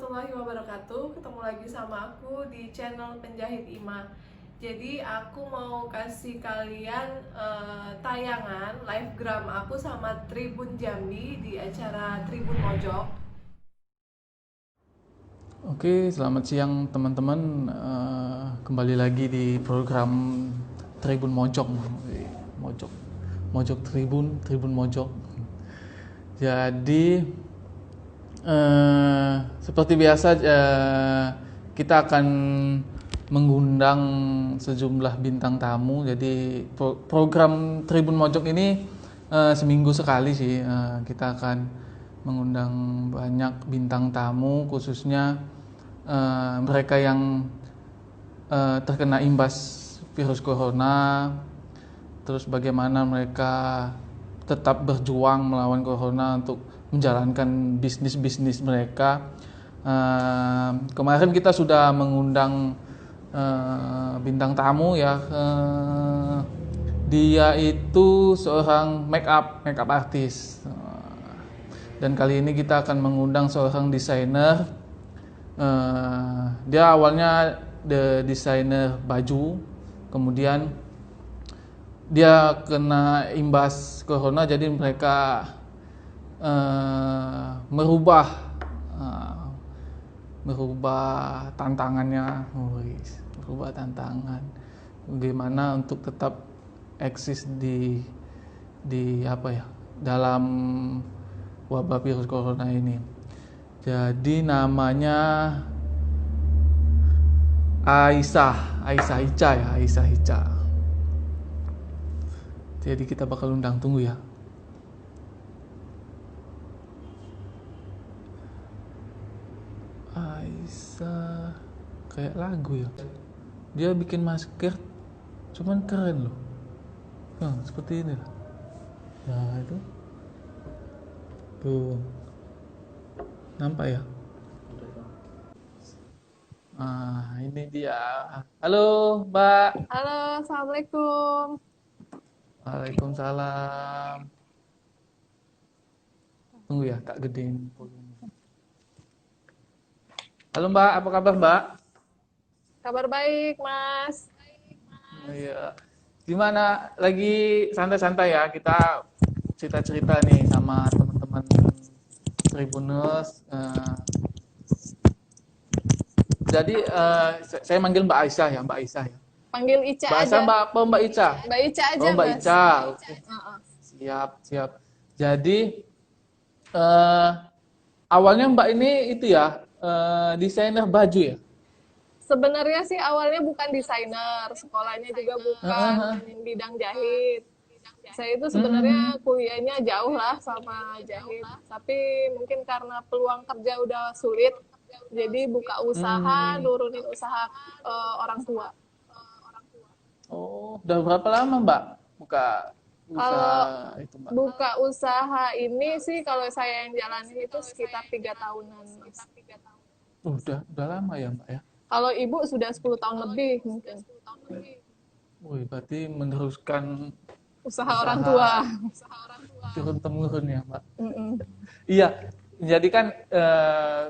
warahmatullahi wabarakatuh. Ketemu lagi sama aku di channel Penjahit Ima. Jadi aku mau kasih kalian tayangan live gram aku sama Tribun Jambi di acara Tribun Mojok. Oke, selamat siang teman-teman. Kembali lagi di program Tribun Mojok. Mojok Tribun Mojok. Jadi seperti biasa kita akan mengundang sejumlah bintang tamu. Jadi program Tribun Mojok ini seminggu sekali sih. Kita akan mengundang banyak bintang tamu, khususnya mereka yang terkena imbas virus corona, terus bagaimana mereka tetap berjuang melawan corona untuk menjalankan bisnis mereka. Kemarin kita sudah mengundang bintang tamu ya. Dia itu seorang make up artist. Dan kali ini kita akan mengundang seorang desainer. Dia awalnya desainer baju, kemudian dia kena imbas corona, jadi mereka merubah tantangannya, merubah tantangan bagaimana untuk tetap eksis di dalam wabah virus corona ini. Jadi namanya Aisyah Ica. Jadi kita bakal undang, tunggu ya. Aisyah kayak lagu ya. Dia bikin masker, cuman keren loh. Seperti ini. Nah itu, tuh, nampak ya. Ini dia. Halo, Mbak. Halo, assalamualaikum. Waalaikumsalam. Tunggu ya, tak gedein. Halo Mbak, apa kabar Mbak? Kabar baik, Mas. Iya. Gimana? Lagi santai-santai ya? Kita cerita-cerita nih sama teman-teman Tribuners. Jadi saya manggil Mbak Aisyah ya, Mbak Aisyah ya. Panggil Ica Mbak Aisyah, aja. Mbak apa Mbak Ica? Mbak Ica aja, Oh Mbak Mas. Ica. Oke. Siap. Jadi awalnya Mbak ini itu ya desainer baju ya? Sebenarnya sih awalnya bukan desainer, sekolahnya juga bukan bidang jahit. Saya itu sebenarnya kuliahnya jauh lah sama jahit, tapi mungkin karena peluang kerja udah sulit, jadi buka usaha, nurunin usaha orang tua. Oh, udah berapa lama Mbak buka Kalau usaha itu Mbak? buka usaha ini sih kalau saya yang jalanin itu sekitar 3 tahunan, Mas. Udah lama ya Mbak ya? Kalau ibu sudah 10 tahun lebih mungkin. Wih, berarti meneruskan Usaha orang tua. turun-temurun ya Mbak? Iya, jadi kan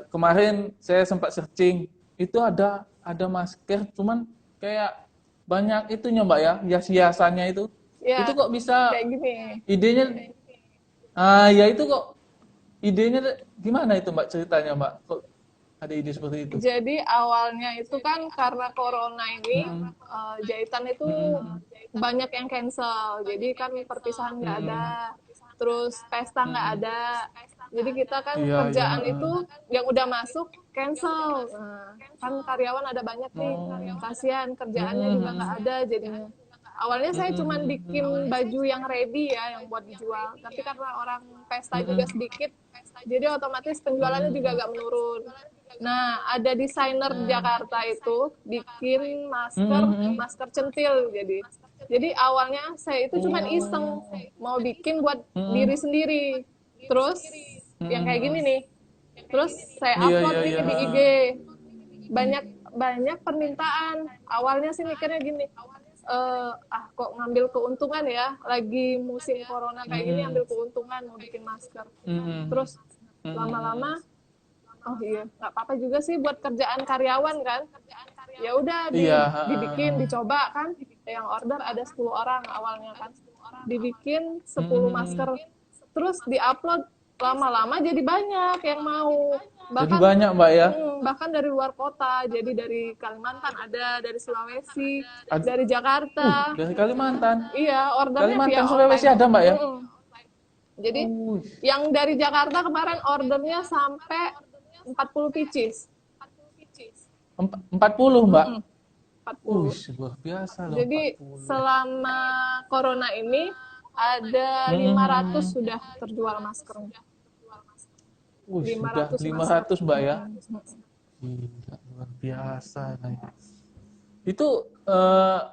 kemarin saya sempat searching, itu ada masker, cuman kayak banyak itunya Mbak ya, hias-hiasannya itu. Ya, Itu kok bisa kayak gini. idenya, ya itu kok idenya gimana itu Mbak, ceritanya Mbak? Kok ada ide seperti itu? Jadi awalnya itu kan karena corona ini jahitan itu banyak yang cancel. Jadi kan perpisahan nggak ada, terus pesta nggak ada. Jadi kita kan kerjaan itu yang udah masuk cancel. Nah, kan karyawan ada banyak nih, kasihan kerjaannya juga nggak ada jadinya. Awalnya saya cuma bikin baju yang ready ya, yang buat dijual. Tapi karena orang pesta juga sedikit, jadi otomatis penjualannya juga agak menurun. Nah, ada desainer Jakarta itu bikin masker centil. Jadi awalnya saya itu cuma iseng mau bikin buat diri sendiri. Terus yang kayak gini nih. Terus saya upload ini di IG. Banyak permintaan. Awalnya sih mikirnya gini, kok ngambil keuntungan ya, lagi musim corona kayak gini ambil keuntungan mau bikin masker. Terus lama-lama oh iya nggak apa-apa juga sih buat kerjaan karyawan kan. Ya udah Iya, dibikin, dicoba kan. Yang order ada 10 orang awalnya kan. Dibikin 10 masker. Terus diupload, lama-lama jadi banyak yang mau. jadi Bahkan banyak Mbak ya. bahkan dari luar kota. Jadi dari Kalimantan ada, dari Sulawesi, Ad- dari Jakarta. Dari Kalimantan. Iya, ordernya Kalimantan via Sulawesi online. ada Mbak ya? Jadi Uh, yang dari Jakarta kemarin ordernya sampai 40 pieces. 40 Mbak. 40. Luar biasa loh Jadi 40. selama corona ini ada 500 sudah terjual maskernya. Sudah 500 500 Mbak ya. Gila, luar biasa. Itu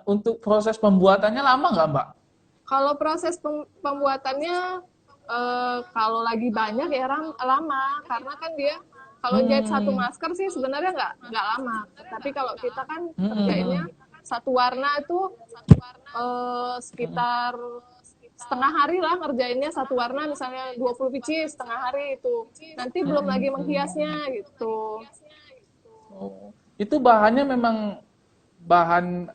untuk proses pembuatannya lama nggak Mbak? Kalau proses pembuatannya kalau lagi banyak ya lama karena kan dia kalau jahit satu masker sih sebenarnya nggak lama. Tapi kalau kita kan kerjainnya satu warna itu sekitar setengah hari lah ngerjainnya satu warna, misalnya 20 biji setengah hari itu. Nanti belum lagi menghiasnya gitu. Oh, itu bahannya memang bahan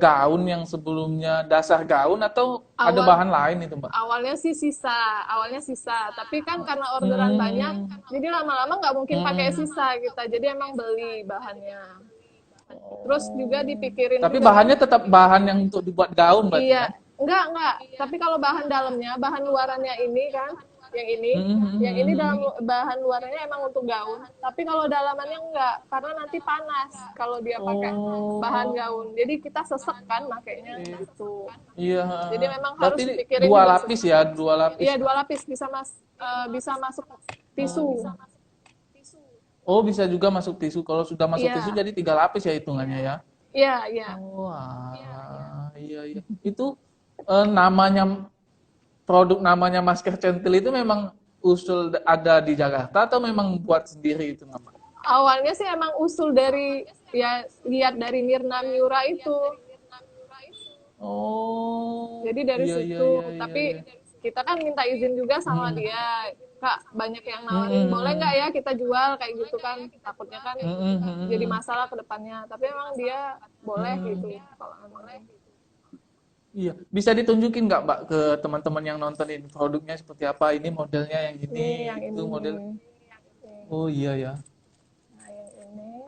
gaun yang sebelumnya dasar gaun atau ada bahan lain itu Mbak? Awalnya sisa. Tapi kan karena orderan banyak, jadi lama-lama nggak mungkin pakai sisa kita. Jadi emang beli bahannya. Terus juga dipikirin. Tapi juga bahannya tetap bahan yang untuk dibuat gaun berarti iya, kan? enggak. Tapi kalau bahan dalamnya, bahan luarannya ini kan, yang ini dalam bahan luarannya emang untuk gaun. Tapi kalau dalamannya enggak, karena nanti panas kalau dia pakai bahan gaun. Jadi kita sesek kan makainya gitu. Iya. Jadi memang Berarti harus dipikirin dua juga lapis ya, dua lapis. Iya, 2 lapis bisa masuk tisu. Oh, bisa juga masuk tisu. Kalau sudah masuk tisu jadi 3 lapis ya hitungannya ya. Iya. Wah, iya. Itu namanya namanya masker centil itu memang usul ada di Jakarta atau memang buat sendiri itu nama? Awalnya sih emang usul dari ya lihat dari Mirna Miura itu. Oh. Jadi dari situ, tapi kita kan minta izin juga sama dia, Kak, banyak yang nawarin, boleh nggak ya kita jual kayak gitu kan, takutnya kan jadi masalah ke depannya, tapi emang dia boleh gitu kalau emang. Iya, bisa ditunjukin nggak Mbak ke teman-teman yang nontonin produknya seperti apa? Ini modelnya yang ini, yang itu ini. model. Oh iya ya. Nah, yang ini.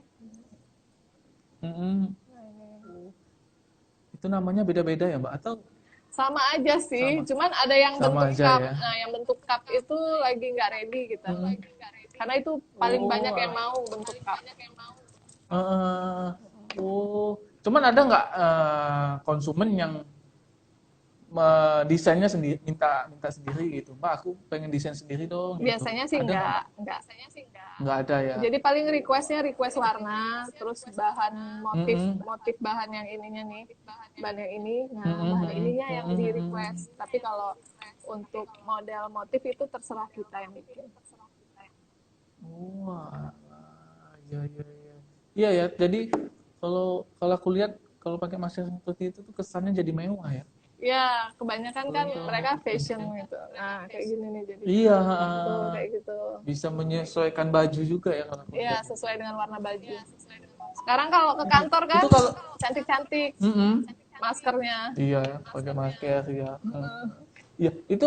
Itu namanya beda-beda ya Mbak? Atau sama aja sih, cuman ada yang bentuk cup. Ya? Nah, yang bentuk cup itu lagi nggak ready gitu. Karena itu paling banyak yang mau bentuk cup. Cuman ada nggak konsumen yang desainnya sendiri, minta sendiri gitu, Mbak, aku pengen desain sendiri dong. Biasanya sih enggak. Nggak ada ya. Jadi paling request warna, terus bahan motif bahan yang ininya nih, bahan yang ini, bahan ininya yang di request. Tapi kalau untuk model motif itu terserah kita yang bikin. Wah, iya. Iya ya. Jadi kalau aku lihat kalau pakai masker seperti itu tuh kesannya jadi mewah ya. Ya, kebanyakan kan mereka fashion gitu. Nah, kayak gini nih jadi. Iya, kayak gitu. Bisa menyesuaikan baju juga ya kalau. Iya, sesuai dengan warna baju. Sekarang kalau ke kantor kan cantik-cantik maskernya. Iya, pakai masker ya. Iya, itu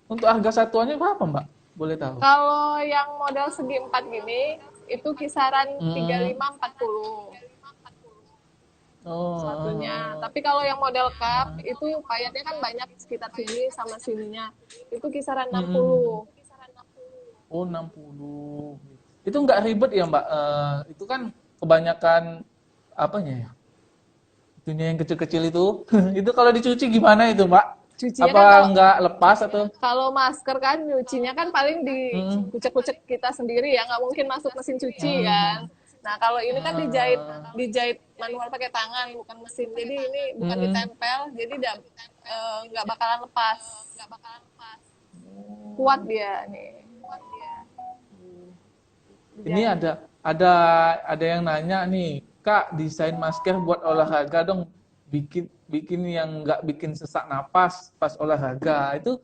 untuk harga satuannya berapa, Mbak? Boleh tahu? Kalau yang model segi 4 gini itu kisaran 35-40. Satunya. Tapi kalau yang model cup itu payetnya kan banyak sekitar sini sama sininya. Itu kisaran 60. Oh, 60. Itu nggak ribet ya, Mbak? Itu kan kebanyakan apanya ya? Itunya yang kecil-kecil itu. Itu kalau dicuci gimana itu, Mbak? Cucinya apa kan nggak lepas atau? Kalau masker kan nyucinya kan paling di kucek-kucek kita sendiri ya, nggak mungkin masuk mesin cuci kan. Nah, kalau ini kan dijahit manual pakai tangan, bukan mesin. Jadi ini bukan ditempel, jadi nggak bakalan lepas. Kuat dia nih. Ini ada yang nanya nih, Kak, desain masker buat olahraga dong, bikin yang nggak bikin sesak napas pas olahraga. Itu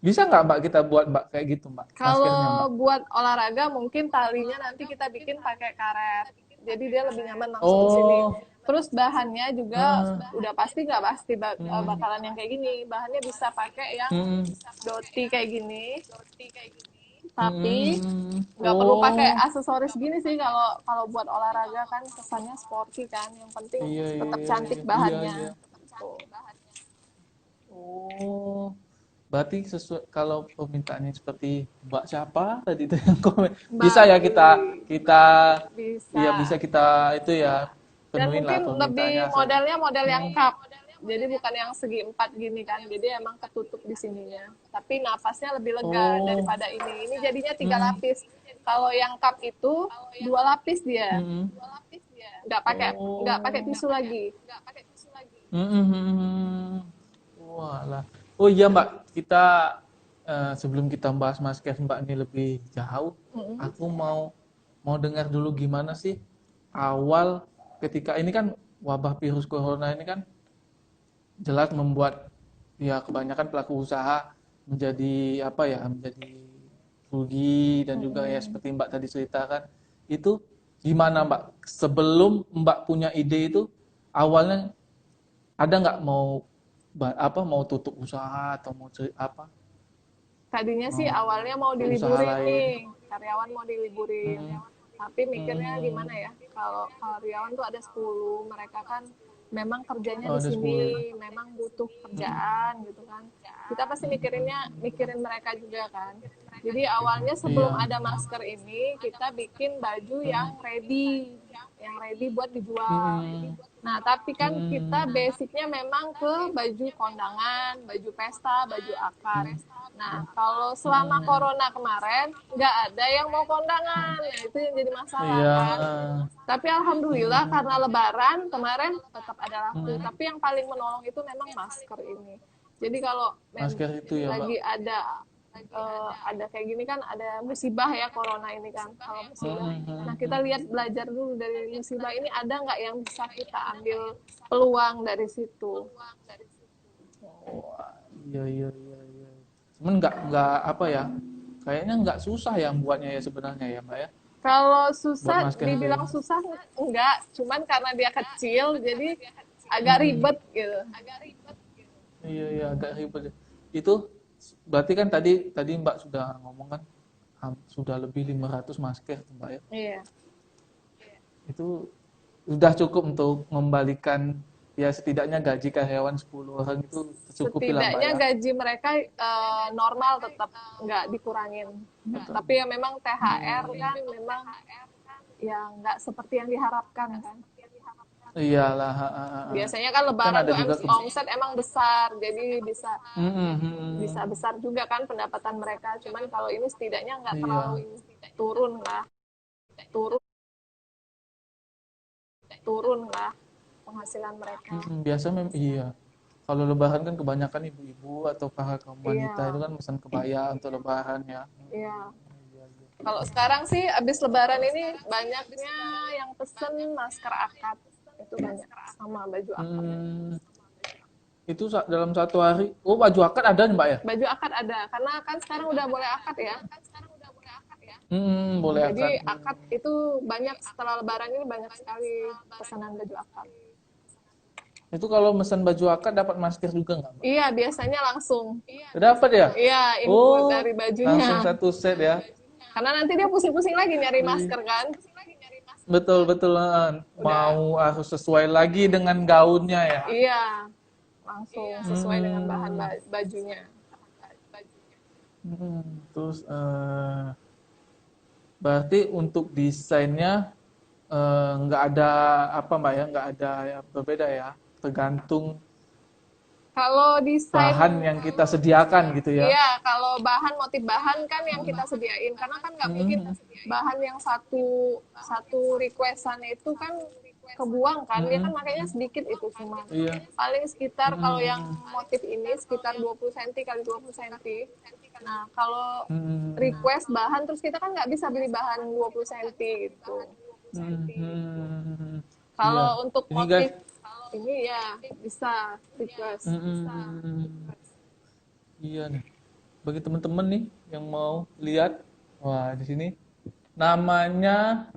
Bisa nggak Mbak kita buat Mbak kayak gitu Mbak, maskernya Mbak? Kalau buat olahraga mungkin talinya nanti kita bikin pakai karet. Jadi dia lebih nyaman masuk ke sini. Oh, Terus bahannya juga heeh. udah pasti nggak pasti Hmm, bakalan yang kayak gini. Bahannya bisa pakai yang hmm, doti kayak gini. Tapi hmm. nggak perlu pakai Oh, aksesoris gini sih kalau kalau buat olahraga kan kesannya sporty kan. Yang penting iya, iya, tetap iya, cantik iya, iya. bahannya. Tuh. Oh, berarti sesuai kalau permintaannya seperti Mbak siapa tadi itu yang komen. Mbak Bisa ya Dwi kita iya bisa bisa. kita itu ya Dan penuhin lah mungkin permintaannya. lebih modelnya model yang Hmm, cup. Jadi bukan yang segi empat gini kan. Jadi emang ketutup di sininya. Tapi napasnya lebih lega oh, daripada ini. Ini jadinya 3 hmm, lapis. Kalau yang cup itu 2 lapis dia. hmm, Nggak pakai oh, tisu lagi. hmm, hmm, hmm, hmm. Walah. Oh iya Mbak, kita sebelum kita bahas masker Mbak ini lebih jauh, Mm-mm. aku mau mau dengar dulu gimana sih awal ketika ini kan wabah virus corona ini kan jelas membuat ya kebanyakan pelaku usaha menjadi apa ya, menjadi rugi dan juga ya Mm-mm. seperti Mbak tadi ceritakan itu gimana Mbak sebelum Mbak punya ide itu awalnya ada nggak mau apa mau tutup usaha atau mau apa Tadinya sih mau awalnya mau usaha diliburin lain. nih, karyawan mau diliburin. Hmm, Tapi mikirnya gimana hmm. ya, kalau karyawan tuh ada 10, mereka kan memang kerjanya Oh, di ada 10. sini, memang butuh Hmm, kerjaan gitu kan. Kita pasti mikirin mereka juga kan. Jadi awalnya sebelum iya. ada masker ini, kita bikin baju yang ready buat dijual. Hmm, Nah, tapi kan hmm, kita basicnya memang ke baju kondangan, baju pesta, baju akad. hmm, Nah, kalau selama hmm. corona kemarin, nggak ada yang mau kondangan. Nah, itu yang jadi masalah Iya. kan. Tapi alhamdulillah Hmm, karena lebaran kemarin tetap ada laku. hmm. Tapi yang paling menolong itu memang masker ini. Jadi kalau Masker itu ya Mbak. lagi ada kayak gini kan ada musibah ya corona ini kan. Kalau musibah. Hmm, hmm, Nah, hmm. kita lihat belajar dulu dari musibah ini ada nggak yang bisa kita ambil peluang dari situ. Oh, iya, iya, iya, iya. Cuman nggak apa ya, kayaknya nggak susah yang buatnya ya sebenarnya ya Mbak ya, Kalau buat susah, masker itu ya. dibilang susah enggak, cuman karena dia kecil jadi agak Hmm, ribet gitu. iya, iya, agak ribet ya. Itu berarti kan tadi tadi Mbak sudah ngomong kan sudah lebih 500 masker tuh, Mbak ya. Iya. Itu sudah cukup untuk mengembalikan ya setidaknya gaji karyawan 10 orang itu tercukupi lah Mbak Setidaknya ya. gaji mereka normal tetap nggak dikurangin. Betul. Tapi ya memang THR kan memang ya nggak seperti yang diharapkan kan. Iyalah, Biasanya kan kan lebaran ada tuh juga omset emang besar, jadi bisa mm, bisa mm, besar juga kan pendapatan mereka. Cuman kalau ini setidaknya nggak iya. terlalu turun lah, turun turun lah penghasilan mereka. Biasa iya. Kalau lebaran kan kebanyakan ibu-ibu atau para kaum wanita itu Iya, kan pesan kebaya untuk lebaran ya. iya. Iya, iya. Kalau sekarang sih abis lebaran ini banyaknya yang pesen masker akad. Itu banyak sama baju akad. Hmm, itu dalam satu hari. Oh, baju akad ada nih, Mbak ya? Baju akad ada karena kan sekarang udah boleh akad ya. Boleh Jadi akad. akad itu banyak setelah lebaran ini banyak sekali pesanan baju akad. Itu kalau pesan baju akad dapat masker juga nggak, Mbak? Iya, biasanya langsung. Dapat ya? Iya, input Oh, dari bajunya. langsung satu set ya. Karena nanti dia pusing-pusing lagi nyari Iya. masker kan. Betul, betul. Udah, Mau harus sesuai lagi dengan gaunnya ya. iya, langsung sesuai dengan bahan Hmm, bajunya. terus berarti untuk desainnya nggak ada apa Mbak ya, nggak ada yang berbeda ya, tergantung Kalau desain, bahan yang kita sediakan gitu ya. iya, kalau bahan motif bahan kan yang kita sediain, karena kan nggak mungkin Hmm, bahan yang satu satu requestan itu kan kebuang kan, dia kan hmm, makanya sedikit itu cuma iya. paling sekitar kalau yang Hmm, motif ini sekitar 20 cm kali 20 cm. Nah kalau hmm, request bahan terus kita kan nggak bisa beli bahan 20 cm gitu. iya. Kalau untuk Ini guys, motif ini ya bisa request. hmm, iya nih. bagi teman-teman nih yang mau lihat, wah di sini namanya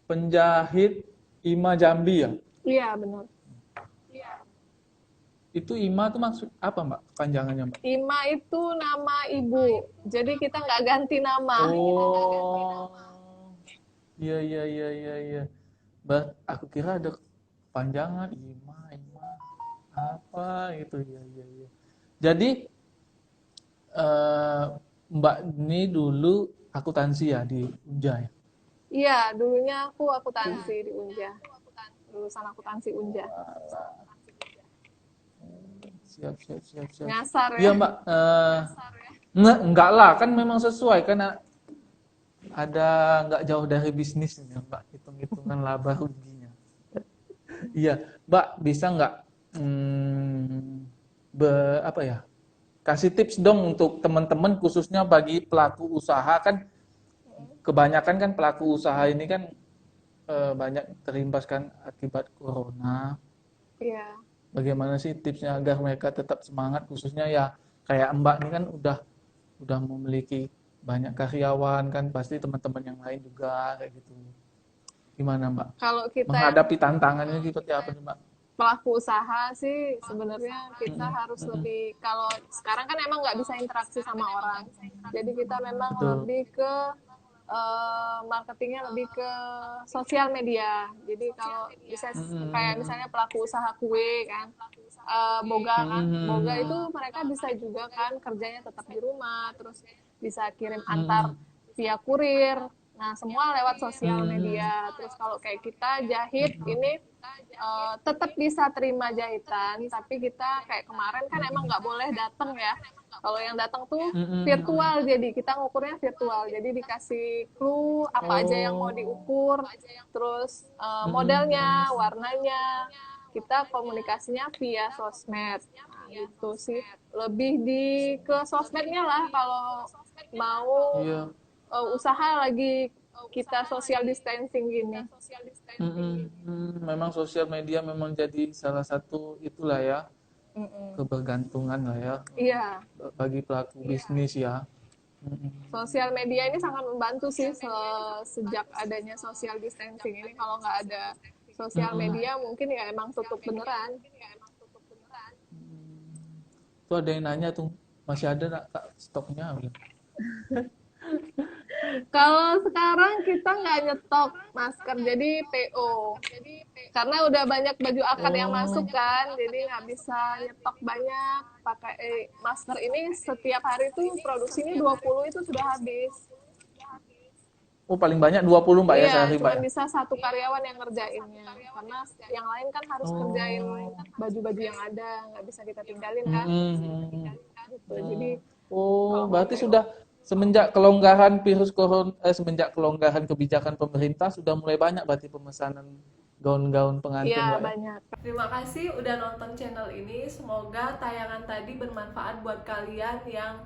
penjahit Ima Jambi ya. Iya, benar. Itu Ima tuh maksud apa Mbak? Panjangannya Mbak? Ima itu nama ibu. Jadi kita nggak ganti nama. Oh, iya iya iya iya iya. Aku kira ada panjangan Ima Ima apa gitu ya ya ya. Jadi eh, Mbak ini dulu akuntansi ya di Unja ya. Iya, dulunya aku akuntansi di Unja. Lulusan akuntansi Unja. Siap siap siap siap. Nyasar Iya ya. Mbak. Enggak lah kan memang sesuai kan ada nggak jauh dari bisnis ini Mbak, hitung-hitungan laba ruginya. Iya, Mbak bisa nggak apa ya? Kasih tips dong untuk teman-teman khususnya bagi pelaku usaha kan kebanyakan kan pelaku usaha ini kan banyak terimbas kan akibat corona. Iya. Bagaimana sih tipsnya agar mereka tetap semangat khususnya ya kayak Mbak ini kan udah memiliki banyak karyawan kan pasti teman-teman yang lain juga kayak gitu. Gimana Mbak? Kalau kita Menghadapi tantangannya seperti apa nih Mbak? pelaku usaha sih sebenarnya kita harus lebih, kalau sekarang kan emang nggak bisa interaksi sama orang. Jadi kita memang Betul. lebih ke marketingnya lebih ke sosial media. Jadi kalau bisa kayak misalnya pelaku usaha kue kan, boga itu mereka bisa juga kan kerjanya tetap di rumah, terus bisa kirim antar via kurir. Nah, semua lewat sosial media. Terus kalau kayak kita jahit ini tetap bisa terima jahitan, tapi kita kayak kemarin kan emang nggak boleh datang ya. Kalau yang datang tuh virtual, jadi kita ngukurnya virtual. Jadi dikasih clue apa aja yang mau diukur, terus modelnya, warnanya. Kita komunikasinya via sosmed. Nah, gitu sih. Lebih ke sosmednya lah kalau mau usaha lagi kita social distancing gini. Memang sosial media memang jadi salah satu itulah ya kebergantungan lah ya. Iya. Bagi pelaku bisnis ya. Sosial media ini sangat membantu sih sejak adanya social distancing ini. Kalau nggak ada sosial media mungkin ya emang tutup beneran. Tuh ada yang nanya tuh masih ada nggak Kak stoknya? Kalau sekarang kita nggak nyetok masker, jadi PO. Karena udah banyak baju akad yang masuk kan, jadi nggak bisa nyetok banyak. Pakai masker ini setiap hari tuh produksinya 20 itu sudah habis. Oh paling banyak 20 Mbak ya sehari Mbak? Cuma bisa satu karyawan yang ngerjainnya. Karena yang lain kan harus kerjain baju-baju yang ada, nggak bisa kita tinggalin kan. Gitu. Jadi berarti sudah semenjak kelonggaran semenjak kelonggaran kebijakan pemerintah sudah mulai banyak berarti pemesanan gaun-gaun pengantin Mbak. Iya, banyak. Terima kasih udah nonton channel ini. Semoga tayangan tadi bermanfaat buat kalian yang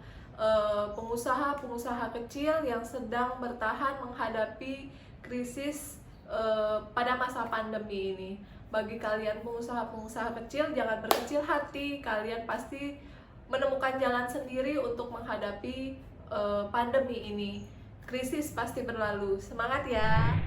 pengusaha-pengusaha kecil yang sedang bertahan menghadapi krisis pada masa pandemi ini. Bagi kalian pengusaha-pengusaha kecil, jangan berkecil hati. Kalian pasti menemukan jalan sendiri untuk menghadapi pandemi ini. Krisis pasti berlalu. Semangat ya!